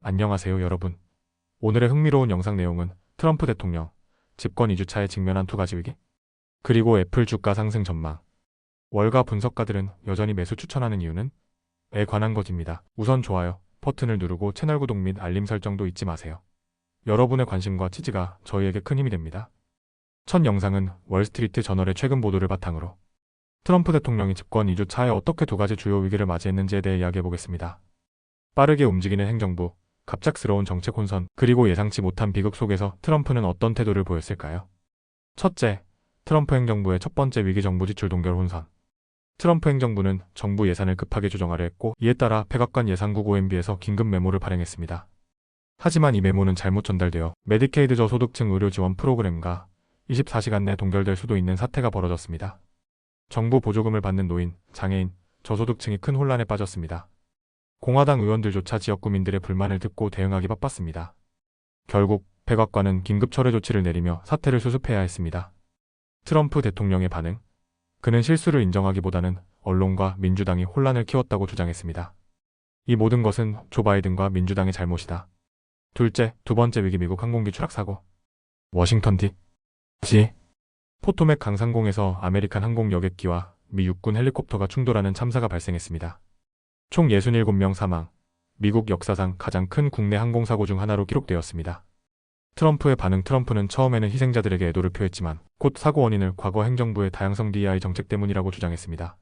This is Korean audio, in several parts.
안녕하세요 여러분. 오늘의 흥미로운 영상 내용은 트럼프 대통령 집권 2주차에 직면한 두 가지 위기, 그리고 애플 주가 상승 전망. 월가 분석가들은 여전히 매수 추천하는 이유는? 에 관한 것입니다. 우선 좋아요 버튼을 누르고 채널 구독 및 알림 설정도 잊지 마세요. 여러분의 관심과 지지가 저희에게 큰 힘이 됩니다. 첫 영상은 월스트리트 저널의 최근 보도를 바탕으로 트럼프 대통령이 집권 2주차에 어떻게 두 가지 주요 위기를 맞이했는지에 대해 이야기해보겠습니다. 빠르게 움직이는 행정부, 갑작스러운 정책 혼선, 그리고 예상치 못한 비극 속에서 트럼프는 어떤 태도를 보였을까요? 첫째, 트럼프 행정부의 첫 번째 위기 정부 지출 동결 혼선. 트럼프 행정부는 정부 예산을 급하게 조정하려 했고, 이에 따라 백악관 예산국 OMB에서 긴급 메모를 발행했습니다. 하지만 이 메모는 잘못 전달되어 메디케이드 저소득층 의료 지원 프로그램과 24시간 내 동결될 수도 있는 사태가 벌어졌습니다. 정부 보조금을 받는 노인, 장애인, 저소득층이 큰 혼란에 빠졌습니다. 공화당 의원들조차 지역 구민들의 불만을 듣고 대응하기 바빴습니다. 결국 백악관은 긴급 철회 조치를 내리며 사태를 수습해야 했습니다. 트럼프 대통령의 반응. 그는 실수를 인정하기보다는 언론과 민주당이 혼란을 키웠다고 주장했습니다. 이 모든 것은 조 바이든과 민주당의 잘못이다. 둘째, 두 번째 위기 미국 항공기 추락 사고. 워싱턴 D.C. 포토맥 강상공에서 아메리칸 항공 여객기와 미 육군 헬리콥터가 충돌하는 참사가 발생했습니다. 총 67명 사망, 미국 역사상 가장 큰 국내 항공사고 중 하나로 기록되었습니다. 트럼프의 반응. 트럼프는 처음에는 희생자들에게 애도를 표했지만 곧 사고 원인을 과거 행정부의 다양성 DEI 정책 때문이라고 주장했습니다.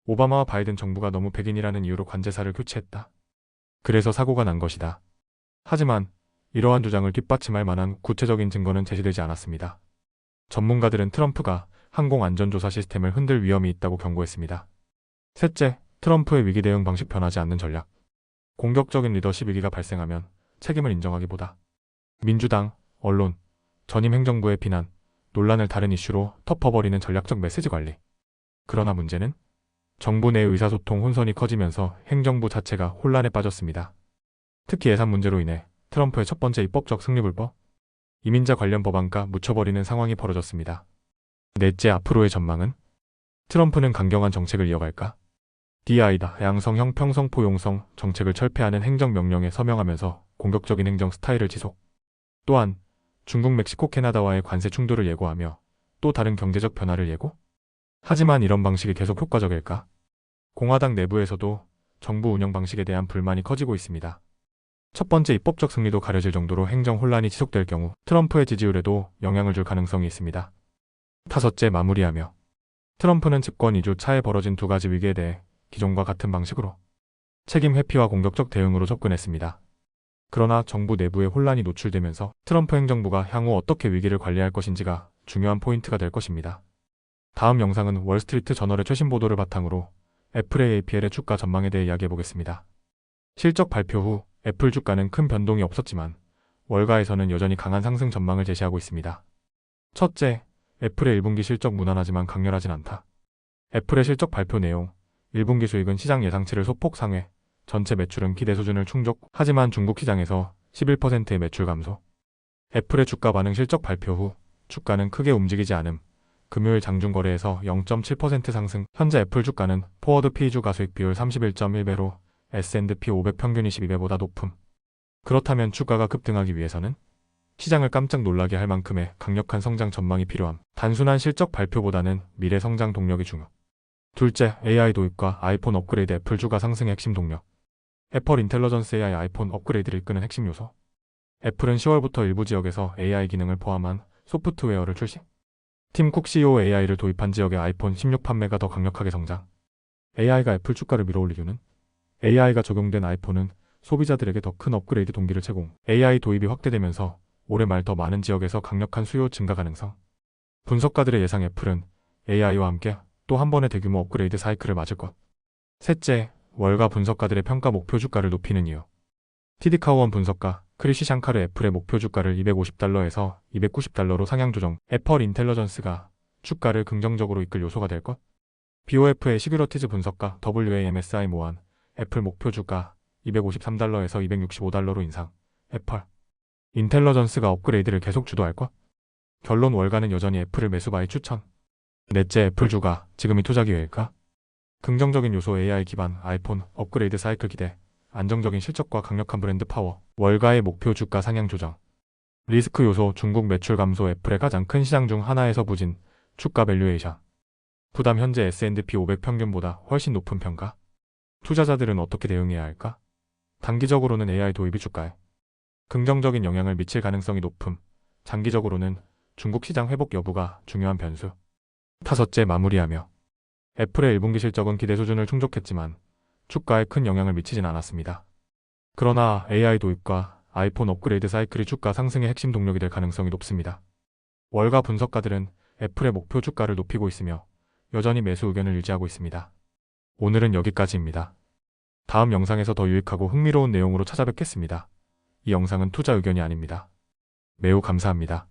오바마와 바이든 정부가 너무 백인이라는 이유로 관제사를 교체했다. 그래서 사고가 난 것이다. 하지만 이러한 주장을 뒷받침할 만한 구체적인 증거는 제시되지 않았습니다. 전문가들은 트럼프가 항공안전조사 시스템을 흔들 위험이 있다고 경고했습니다. 셋째, 트럼프의 위기 대응 방식. 변하지 않는 전략. 공격적인 리더십 위기가 발생하면 책임을 인정하기보다 민주당, 언론, 전임 행정부의 비난, 논란을 다른 이슈로 덮어버리는 전략적 메시지 관리. 그러나 문제는 정부 내 의사소통 혼선이 커지면서 행정부 자체가 혼란에 빠졌습니다. 특히 예산 문제로 인해 트럼프의 첫 번째 입법적 승리불법, 이민자 관련 법안과 묻혀버리는 상황이 벌어졌습니다. 넷째, 앞으로의 전망은? 트럼프는 강경한 정책을 이어갈까? DI다. 양성 형평성 포용성 정책을 철폐하는 행정명령에 서명하면서 공격적인 행정 스타일을 지속. 또한 중국, 멕시코, 캐나다와의 관세 충돌을 예고하며 또 다른 경제적 변화를 예고? 하지만 이런 방식이 계속 효과적일까? 공화당 내부에서도 정부 운영 방식에 대한 불만이 커지고 있습니다. 첫 번째 입법적 승리도 가려질 정도로 행정 혼란이 지속될 경우 트럼프의 지지율에도 영향을 줄 가능성이 있습니다. 다섯째, 마무리하며 트럼프는 집권 2주 차에 벌어진 두 가지 위기에 대해 기존과 같은 방식으로 책임 회피와 공격적 대응으로 접근했습니다. 그러나 정부 내부에 혼란이 노출되면서 트럼프 행정부가 향후 어떻게 위기를 관리할 것인지가 중요한 포인트가 될 것입니다. 다음 영상은 월스트리트 저널의 최신 보도를 바탕으로 애플의 APL의 주가 전망에 대해 이야기해보겠습니다. 실적 발표 후 애플 주가는 큰 변동이 없었지만 월가에서는 여전히 강한 상승 전망을 제시하고 있습니다. 첫째, 애플의 1분기 실적 무난하지만 강렬하진 않다. 애플의 실적 발표 내용. 1분기 수익은 시장 예상치를 소폭 상회, 전체 매출은 기대 수준을 충족, 하지만 중국 시장에서 11%의 매출 감소. 애플의 주가 반응. 실적 발표 후 주가는 크게 움직이지 않음. 금요일 장중 거래에서 0.7% 상승. 현재 애플 주가는 포워드 P주 가수익 비율 31.1배로 S&P 500 평균 22배보다 높음. 그렇다면 주가가 급등하기 위해서는 시장을 깜짝 놀라게 할 만큼의 강력한 성장 전망이 필요함. 단순한 실적 발표보다는 미래 성장 동력이 중요. 둘째, AI 도입과 아이폰 업그레이드. 애플 주가 상승의 핵심 동력. 애플 인텔리전스 AI 아이폰 업그레이드를 이끄는 핵심 요소. 애플은 10월부터 일부 지역에서 AI 기능을 포함한 소프트웨어를 출시. 팀 쿡 CEO AI를 도입한 지역의 아이폰 16 판매가 더 강력하게 성장. AI가 애플 주가를 밀어올릴 이유는? AI가 적용된 아이폰은 소비자들에게 더 큰 업그레이드 동기를 제공. AI 도입이 확대되면서 올해 말 더 많은 지역에서 강력한 수요 증가 가능성. 분석가들의 예상. 애플은 AI와 함께 또 한 번의 대규모 업그레이드 사이클을 맞을 것. 셋째, 월가 분석가들의 평가. 목표 주가를 높이는 이유. TD 카우원 분석가 크리시 샹카르 애플의 목표 주가를 $250에서 $290로 상향 조정. 애플 인텔리전스가 주가를 긍정적으로 이끌 요소가 될 것. BOF의 시큐러티즈 분석가 WAMSI 모안 애플 목표 주가 $253에서 $265로 인상. 애플 인텔리전스가 업그레이드를 계속 주도할 것. 결론. 월가는 여전히 애플을 매수 바이 추천. 넷째, 애플 주가 지금이 투자 기회일까? 긍정적인 요소. AI 기반 아이폰 업그레이드 사이클 기대, 안정적인 실적과 강력한 브랜드 파워, 월가의 목표 주가 상향 조정. 리스크 요소 중국 매출 감소 애플의 가장 큰 시장 중 하나에서 부진, 주가 밸류에이션. 부담 현재 S&P 500 평균보다 훨씬 높은 평가. 투자자들은 어떻게 대응해야 할까? 단기적으로는 AI 도입이 주가에 긍정적인 영향을 미칠 가능성이 높음. 장기적으로는 중국 시장 회복 여부가 중요한 변수. 다섯째 마무리하며 애플의 1분기 실적은 기대 수준을 충족했지만 주가에 큰 영향을 미치진 않았습니다. 그러나 AI 도입과 아이폰 업그레이드 사이클이 주가 상승의 핵심 동력이 될 가능성이 높습니다. 월가 분석가들은 애플의 목표 주가를 높이고 있으며 여전히 매수 의견을 유지하고 있습니다. 오늘은 여기까지입니다. 다음 영상에서 더 유익하고 흥미로운 내용으로 찾아뵙겠습니다. 이 영상은 투자 의견이 아닙니다. 매우 감사합니다.